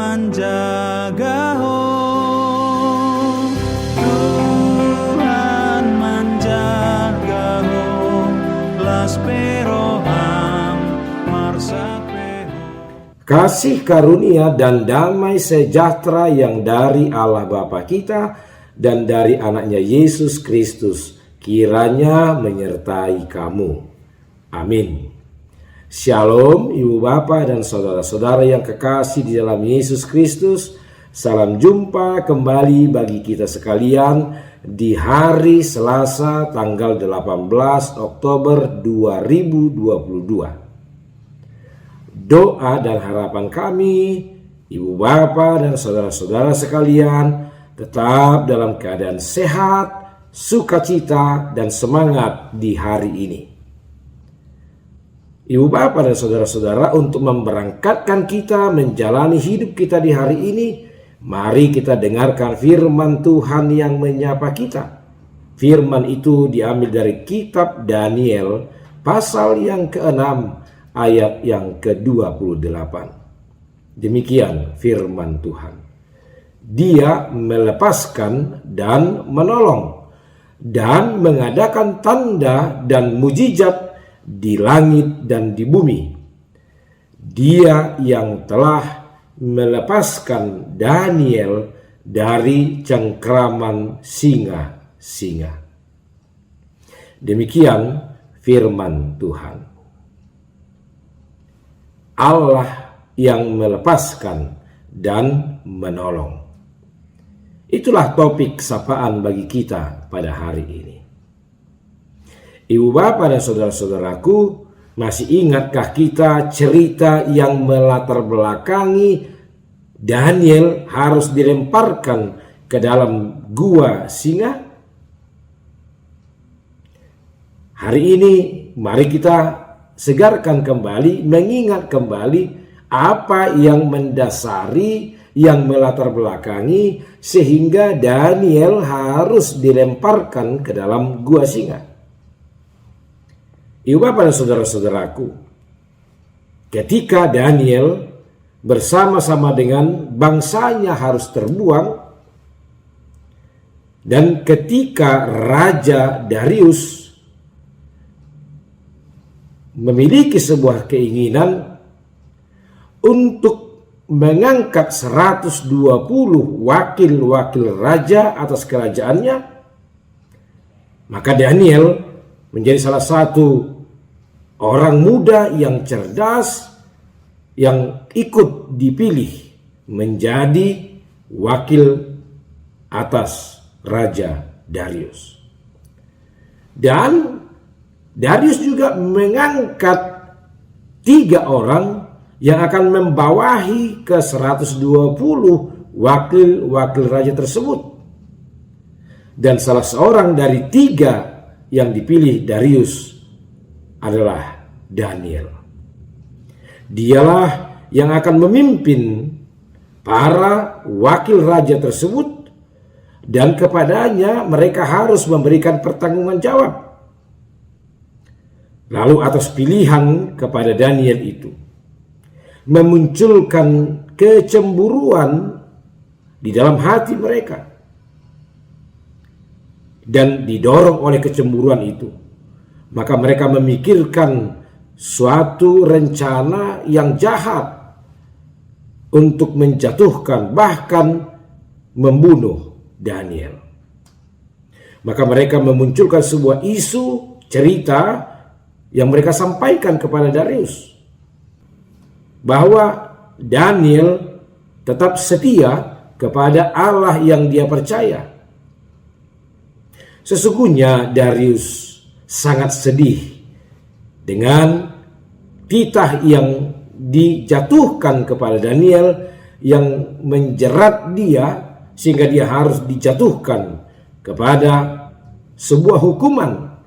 menjaga, oh Tuhan menjaga, oh las peroham marsapeho. Kasih karunia dan damai sejahtera yang dari Allah Bapa kita dan dari anaknya Yesus Kristus kiranya menyertai kamu. Amin. Shalom Ibu Bapak dan saudara-saudara yang kekasih di dalam Yesus Kristus. Salam jumpa kembali bagi kita sekalian di hari Selasa tanggal 18 Oktober 2022. Doa dan harapan kami, Ibu Bapak dan saudara-saudara sekalian, tetap dalam keadaan sehat, sukacita, dan semangat di hari ini. Ibu Bapak dan saudara-saudara, untuk memberangkatkan kita menjalani hidup kita di hari ini, mari kita dengarkan firman Tuhan yang menyapa kita. Firman itu diambil dari kitab Daniel pasal yang ke-6 ayat yang ke-28. Demikian firman Tuhan. Dia melepaskan dan menolong dan mengadakan tanda dan mujizat di langit dan di bumi. Dia yang telah melepaskan Daniel dari cengkraman singa-singa. Demikian firman Tuhan. Allah yang melepaskan dan menolong. Itulah topik sapaan bagi kita pada hari ini. Ibu Bapak dan saudara-saudaraku, masih ingatkah kita cerita yang melatar belakangi Daniel harus dilemparkan ke dalam gua singa? Hari ini mari kita segarkan kembali, mengingat kembali apa yang mendasari, yang melatar belakangi sehingga Daniel harus dilemparkan ke dalam gua singa. Ibu Bapak dan saudara-saudaraku, ketika Daniel bersama-sama dengan bangsanya harus terbuang, dan ketika Raja Darius memiliki sebuah keinginan untuk mengangkat 120 wakil-wakil raja atas kerajaannya, maka Daniel menjadi salah satu orang muda yang cerdas yang ikut dipilih menjadi wakil atas Raja Darius. Dan Darius juga mengangkat 3 orang yang akan membawahi ke 120 wakil-wakil raja tersebut. Dan salah seorang dari 3 yang dipilih Darius adalah Daniel. Dialah yang akan memimpin para wakil raja tersebut, dan kepadanya mereka harus memberikan pertanggungan jawab. Lalu atas pilihan kepada Daniel itu memunculkan kecemburuan di dalam hati mereka. Dan didorong oleh kecemburuan itu, maka mereka memikirkan suatu rencana yang jahat untuk menjatuhkan, bahkan membunuh Daniel. Maka mereka memunculkan sebuah isu cerita yang mereka sampaikan kepada Darius, bahwa Daniel tetap setia kepada Allah yang dia percaya. Sesungguhnya Darius sangat sedih dengan titah yang dijatuhkan kepada Daniel yang menjerat dia sehingga dia harus dijatuhkan kepada sebuah hukuman,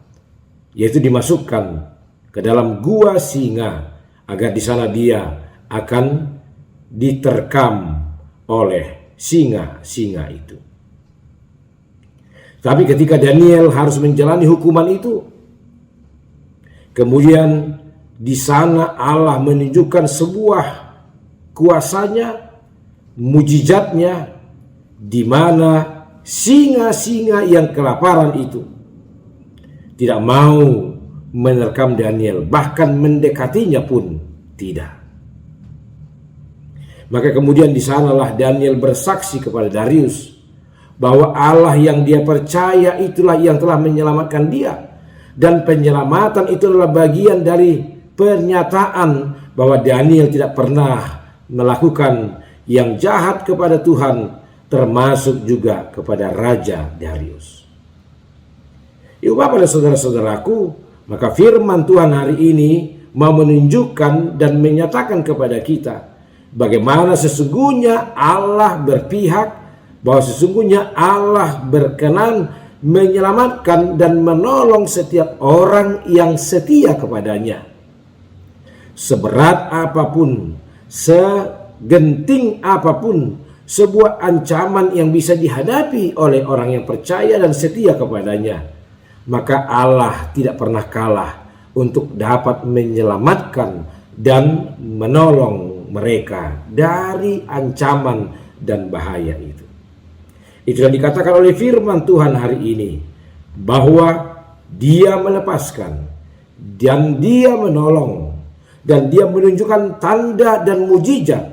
yaitu dimasukkan ke dalam gua singa agar di sana dia akan diterkam oleh singa-singa itu. Tapi ketika Daniel harus menjalani hukuman itu, kemudian di sana Allah menunjukkan sebuah kuasanya mujizatnya, di mana singa-singa yang kelaparan itu tidak mau menerkam Daniel, bahkan mendekatinya pun tidak. Maka kemudian di sanalah Daniel bersaksi kepada Darius bahwa Allah yang dia percaya itulah yang telah menyelamatkan dia, dan penyelamatan itu adalah bagian dari pernyataan bahwa Daniel tidak pernah melakukan yang jahat kepada Tuhan, termasuk juga kepada Raja Darius. Ibu bapak dan saudara-saudaraku, maka firman Tuhan hari ini mau menunjukkan dan menyatakan kepada kita bagaimana sesungguhnya Allah berpihak, bahwa sesungguhnya Allah berkenan menyelamatkan dan menolong setiap orang yang setia kepadanya. Seberat apapun, segenting apapun sebuah ancaman yang bisa dihadapi oleh orang yang percaya dan setia kepadanya, maka Allah tidak pernah kalah untuk dapat menyelamatkan dan menolong mereka dari ancaman dan bahaya itu. Itu yang dikatakan oleh firman Tuhan hari ini, bahwa Dia melepaskan dan Dia menolong dan Dia menunjukkan tanda dan mujizat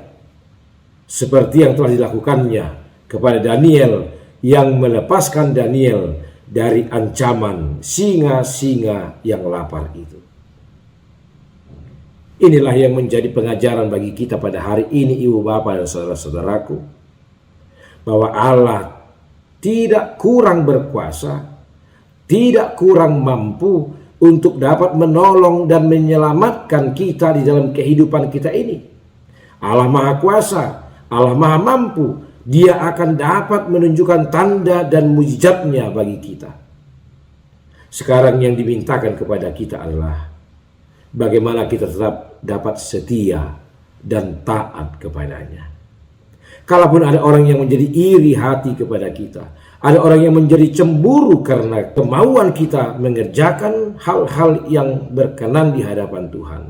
seperti yang telah dilakukannya kepada Daniel, yang melepaskan Daniel dari ancaman singa-singa yang lapar itu. Inilah yang menjadi pengajaran bagi kita pada hari ini, ibu bapak dan saudara-saudaraku, bahwa Allah tidak kurang berkuasa, tidak kurang mampu untuk dapat menolong dan menyelamatkan kita di dalam kehidupan kita ini. Allah Maha Kuasa, Allah Maha Mampu, Dia akan dapat menunjukkan tanda dan mujizatnya bagi kita. Sekarang yang dimintakan kepada kita adalah bagaimana kita tetap dapat setia dan taat kepadanya. Kalaupun ada orang yang menjadi iri hati kepada kita, ada orang yang menjadi cemburu karena kemauan kita mengerjakan hal-hal yang berkenan di hadapan Tuhan,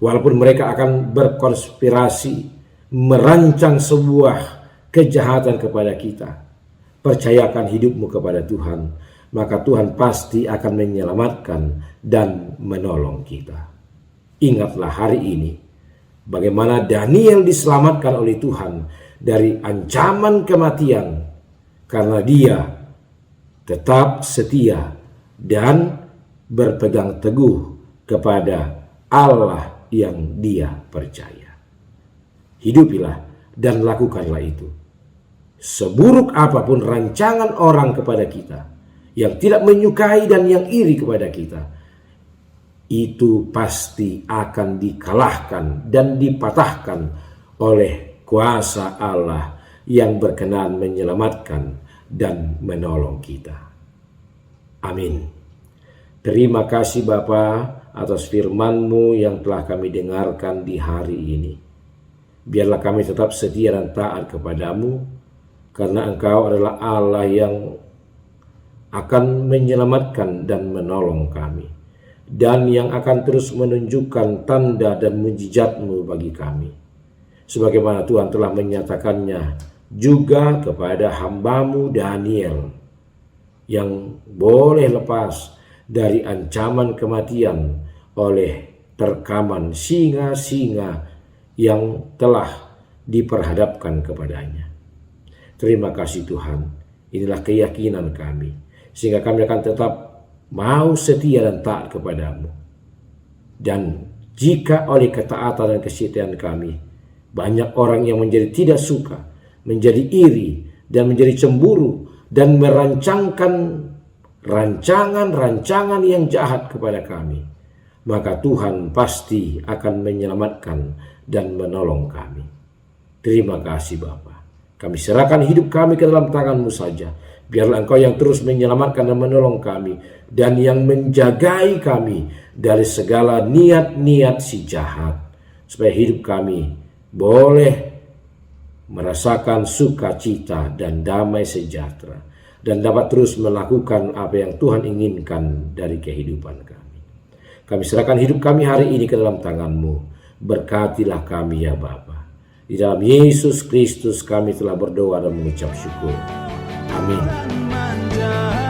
walaupun mereka akan berkonspirasi, merancang sebuah kejahatan kepada kita, percayakan hidupmu kepada Tuhan, maka Tuhan pasti akan menyelamatkan dan menolong kita. Ingatlah hari ini bagaimana Daniel diselamatkan oleh Tuhan dari ancaman kematian karena dia tetap setia dan berpegang teguh kepada Allah yang dia percaya. Hidupilah dan lakukanlah itu. Seburuk apapun rancangan orang kepada kita, yang tidak menyukai dan yang iri kepada kita, itu pasti akan dikalahkan dan dipatahkan oleh kuasa Allah yang berkenan menyelamatkan dan menolong kita. Amin. Terima kasih Bapa atas firman-Mu yang telah kami dengarkan di hari ini. Biarlah kami tetap setia dan taat kepadamu, karena Engkau adalah Allah yang akan menyelamatkan dan menolong kami, dan yang akan terus menunjukkan tanda dan mujizat-Mu bagi kami, sebagaimana Tuhan telah menyatakannya juga kepada hamba-Mu Daniel, yang boleh lepas dari ancaman kematian oleh terkaman singa-singa yang telah diperhadapkan kepadanya. Terima kasih Tuhan, inilah keyakinan kami, sehingga kami akan tetap mau setia dan taat kepadamu. Dan jika oleh ketaatan dan kesetiaan kami, banyak orang yang menjadi tidak suka, menjadi iri, dan menjadi cemburu, dan merancangkan rancangan-rancangan yang jahat kepada kami, maka Tuhan pasti akan menyelamatkan dan menolong kami. Terima kasih Bapa. Kami serahkan hidup kami ke dalam tangan-Mu saja. Biarlah Engkau yang terus menyelamatkan dan menolong kami, dan yang menjagai kami dari segala niat-niat si jahat, supaya hidup kami boleh merasakan sukacita dan damai sejahtera, dan dapat terus melakukan apa yang Tuhan inginkan dari kehidupan kami. Kami serahkan hidup kami hari ini ke dalam tangan-Mu. Berkatilah kami ya Bapa. Di dalam Yesus Kristus kami telah berdoa dan mengucap syukur. Amin. manja